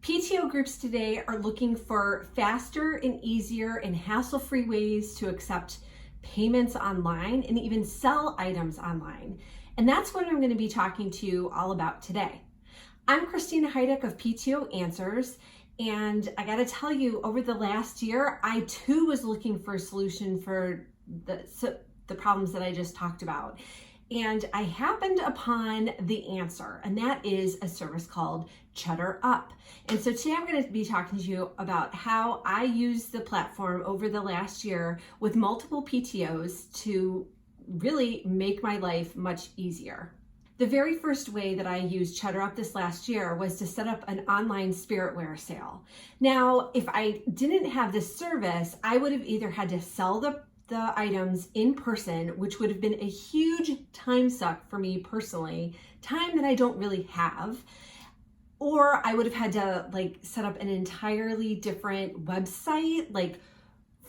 PTO groups today are looking for faster and easier and hassle-free ways to accept payments online and even sell items online. And that's what I'm going to be talking to you all about today. I'm Christina Heideck of PTO Answers, and I got to tell you, over the last year, I too was looking for a solution for the problems that I just talked about. And I happened upon the answer, and that is a service called CheddarUp. And so today I'm going to be talking to you about how I used the platform over the last year with multiple PTOs to really make my life much easier. The very first way that I used CheddarUp this last year was to set up an online spiritware sale. Now, if I didn't have this service, I would have either had to sell the items in person, which would have been a huge time suck for me personally, time that I don't really have, or I would have had to set up an entirely different website,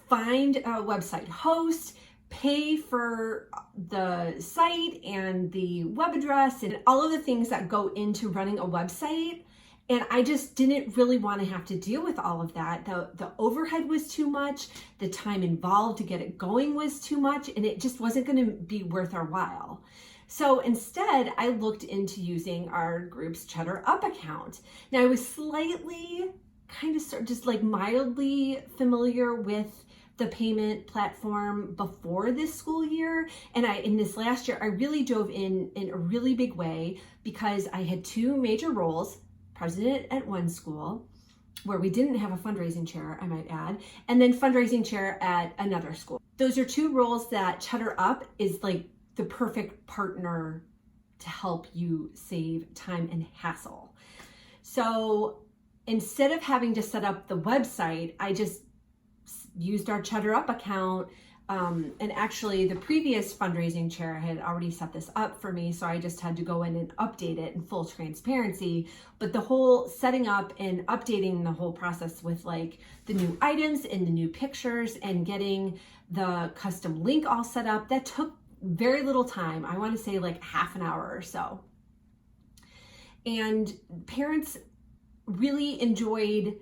find a website host, pay for the site and the web address and all of the things that go into running a website. And I just didn't really want to have to deal with all of that. The overhead was too much, the time involved to get it going was too much, and it just wasn't going to be worth our while. So instead, I looked into using our group's CheddarUp account. Now, I was slightly, mildly familiar with the payment platform before this school year. And in this last year, I really dove in a really big way because I had two major roles: president at one school, where we didn't have a fundraising chair, I might add, and then fundraising chair at another school. Those are two roles that CheddarUp is the perfect partner to help you save time and hassle. So instead of having to set up the website, I just used our CheddarUp account. And actually the previous fundraising chair had already set this up for me, so I just had to go in and update it in full transparency. But the whole setting up and updating the whole process with the new items and the new pictures and getting the custom link all set up, that took very little time. I want to say half an hour or so. And parents really enjoyed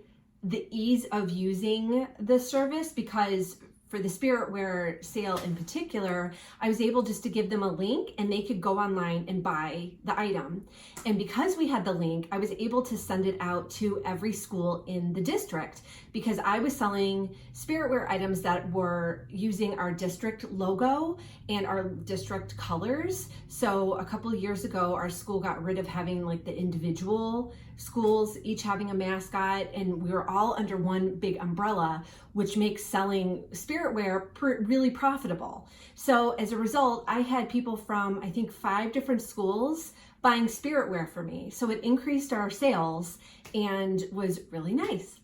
the ease of using the service because for the spiritware sale in particular, I was able just to give them a link and they could go online and buy the item. And because we had the link, I was able to send it out to every school in the district because I was selling spiritware items that were using our district logo and our district colors. So a couple of years ago, our school got rid of having the individual schools each having a mascot, and we were all under one big umbrella, which makes selling spiritware really profitable. So as a result, I had people from, I think, 5 different schools buying spiritware for me. So it increased our sales and was really nice.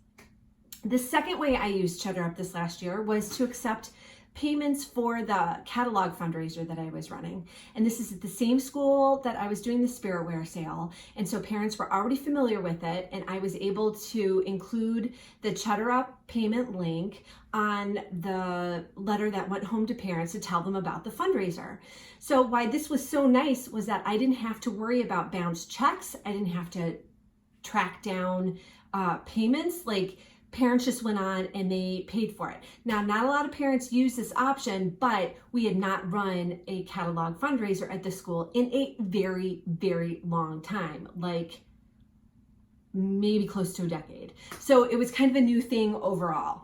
The second way I used CheddarUp this last year was to accept payments for the catalog fundraiser that I was running. And this is at the same school that I was doing the spiritware sale. And so parents were already familiar with it. And I was able to include the CheddarUp payment link on the letter that went home to parents to tell them about the fundraiser. So why this was so nice was that I didn't have to worry about bounced checks. I didn't have to track down payments. Parents just went on and they paid for it. Now, not a lot of parents use this option, but we had not run a catalog fundraiser at the school in a very, very long time, maybe close to a decade. So it was kind of a new thing overall.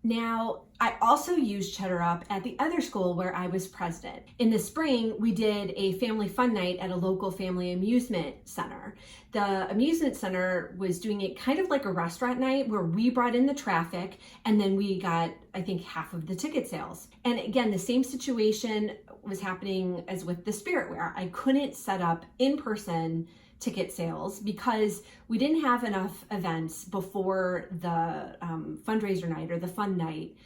Now, I also used CheddarUp at the other school where I was president. In the spring, we did a family fun night at a local family amusement center. The amusement center was doing it kind of like a restaurant night where we brought in the traffic and then we got, I think, half of the ticket sales. And again, the same situation was happening as with the spiritware. I couldn't set up in-person ticket sales because we didn't have enough events before the fundraiser night or the fun night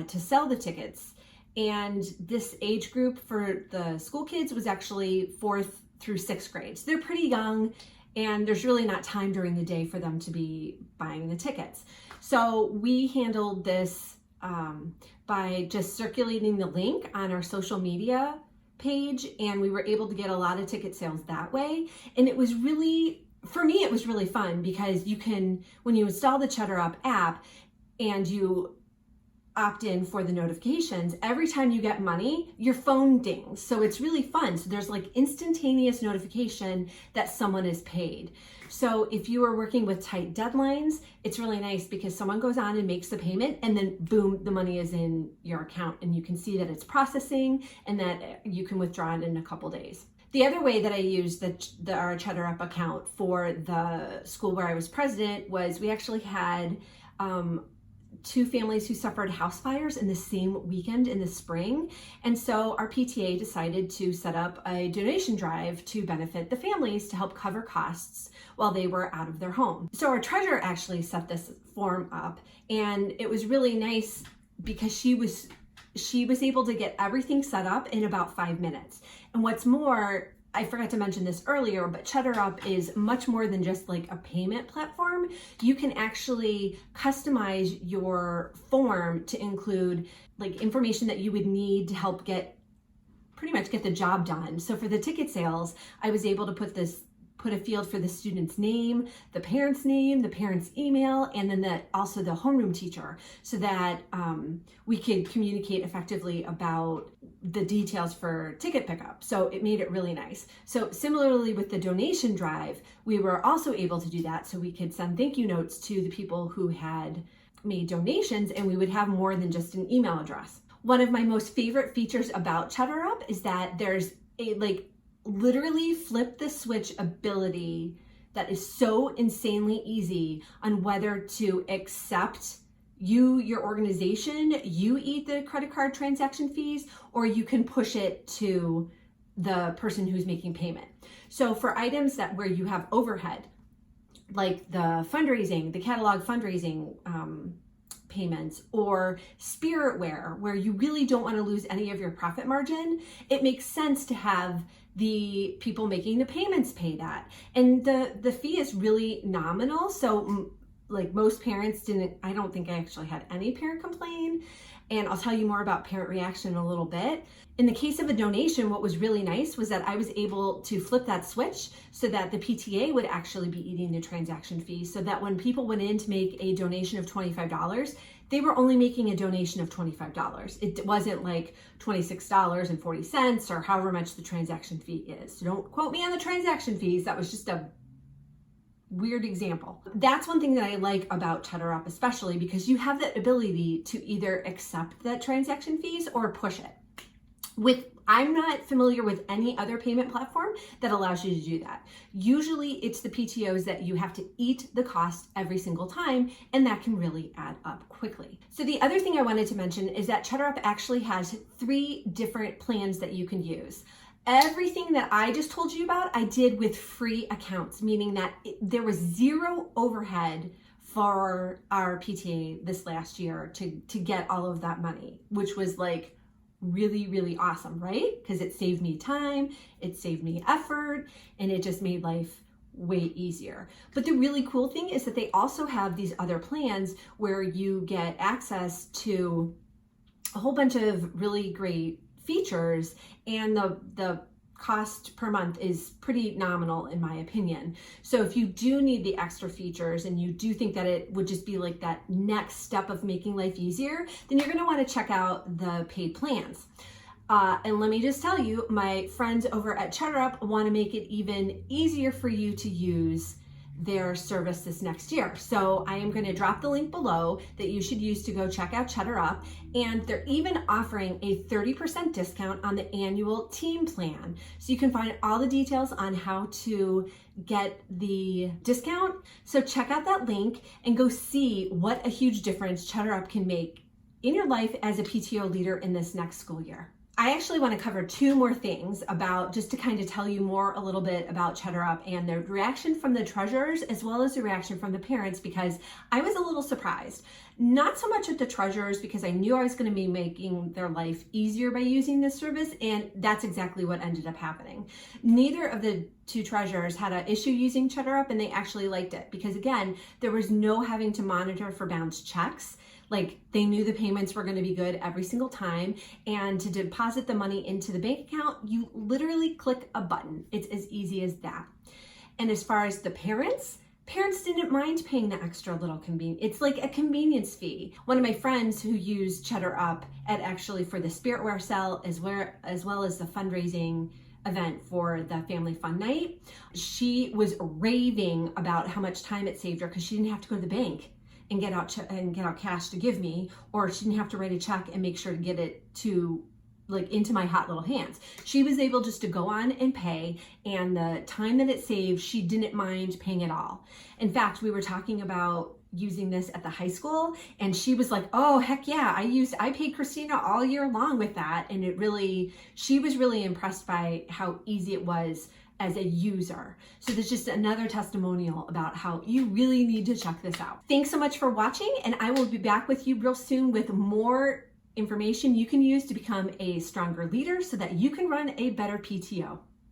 to sell the tickets. And this age group for the school kids was actually 4th through 6th grade. So they're pretty young and there's really not time during the day for them to be buying the tickets. So we handled this by just circulating the link on our social media page, and we were able to get a lot of ticket sales that way. And it was really for me, it was really fun because you can, when you install the CheddarUp app and you opt in for the notifications, every time you get money, your phone dings. So it's really fun. So there's like instantaneous notification that someone is paid. So if you are working with tight deadlines, it's really nice because someone goes on and makes the payment and then boom, the money is in your account and you can see that it's processing and that you can withdraw it in a couple days. The other way that I used our CheddarUp account for the school where I was president was we actually had two families who suffered house fires in the same weekend in the spring. And so our PTA decided to set up a donation drive to benefit the families to help cover costs while they were out of their home. So our treasurer actually set this form up, and it was really nice because she was able to get everything set up in about 5 minutes. And what's more, I forgot to mention this earlier, but CheddarUp is much more than just like a payment platform. You can actually customize your form to include like information that you would need to help pretty much get the job done. So for the ticket sales, I was able to put a field for the student's name, the parent's email, and then also the homeroom teacher, so that we could communicate effectively about the details for ticket pickup. So it made it really nice. So similarly with the donation drive, we were also able to do that, so we could send thank you notes to the people who had made donations, and we would have more than just an email address. One of my most favorite features about CheddarUp is that there's a literally flip the switch ability that is so insanely easy on whether to accept your organization, you eat the credit card transaction fees, or you can push it to the person who's making payment. So for items where you have overhead, like the fundraising, the catalog fundraising payments, or spiritware, where you really don't want to lose any of your profit margin, it makes sense to have the people making the payments pay that. And the fee is really nominal. So like most parents I don't think I actually had any parent complain. And I'll tell you more about parent reaction in a little bit. In the case of a donation, what was really nice was that I was able to flip that switch so that the PTA would actually be eating the transaction fee, so that when people went in to make a donation of $25, they were only making a donation of $25. It wasn't like $26.40 or however much the transaction fee is. So don't quote me on the transaction fees. That was just a weird example. That's one thing that I like about CheddarUp, especially because you have that ability to either accept that transaction fees or push it. I'm not familiar with any other payment platform that allows you to do that. Usually it's the PTOs that you have to eat the cost every single time, and that can really add up quickly. So the other thing I wanted to mention is that CheddarUp actually has 3 different plans that you can use. Everything that I just told you about, I did with free accounts, meaning that there was zero overhead for our PTA this last year to get all of that money, which was like really, really awesome, right? Because it saved me time, it saved me effort, and it just made life way easier. But the really cool thing is that they also have these other plans where you get access to a whole bunch of really great features, and the cost per month is pretty nominal in my opinion. So if you do need the extra features and you do think that it would just be like that next step of making life easier, then you're going to want to check out the paid plans. And let me just tell you, my friends over at CheddarUp want to make it even easier for you to use their service this next year. So I am going to drop the link below that you should use to go check out CheddarUp, and they're even offering a 30% discount on the annual team plan. So you can find all the details on how to get the discount. So check out that link and go see what a huge difference CheddarUp can make in your life as a PTO leader in this next school year. I actually want to cover 2 more things just to kind of tell you a little bit about CheddarUp and the reaction from the treasurers as well as the reaction from the parents, because I was a little surprised. Not so much at the treasurers, because I knew I was going to be making their life easier by using this service, and that's exactly what ended up happening. Neither of the 2 treasurers had an issue using CheddarUp, and they actually liked it because, again, there was no having to monitor for bounced checks. Like, they knew the payments were going to be good every single time, and to deposit the money into the bank account, you literally click a button. It's as easy as that. And as far as the parents didn't mind paying the extra little convenience. It's like a convenience fee. One of my friends who used Cheddar Up at actually for the Spiritware sale as well as the fundraising event for the family fun night, she was raving about how much time it saved her because she didn't have to go to the bank and get out cash to give me, or she didn't have to write a check and make sure to get it to into my hot little hands. She was able just to go on and pay, and the time that it saved, she didn't mind paying at all. In fact, we were talking about using this at the high school, and she was like, oh, heck yeah, I paid Christina all year long with that. And she was really impressed by how easy it was as a user. So there's just another testimonial about how you really need to check this out. Thanks so much for watching, and I will be back with you real soon with more information you can use to become a stronger leader so that you can run a better PTO.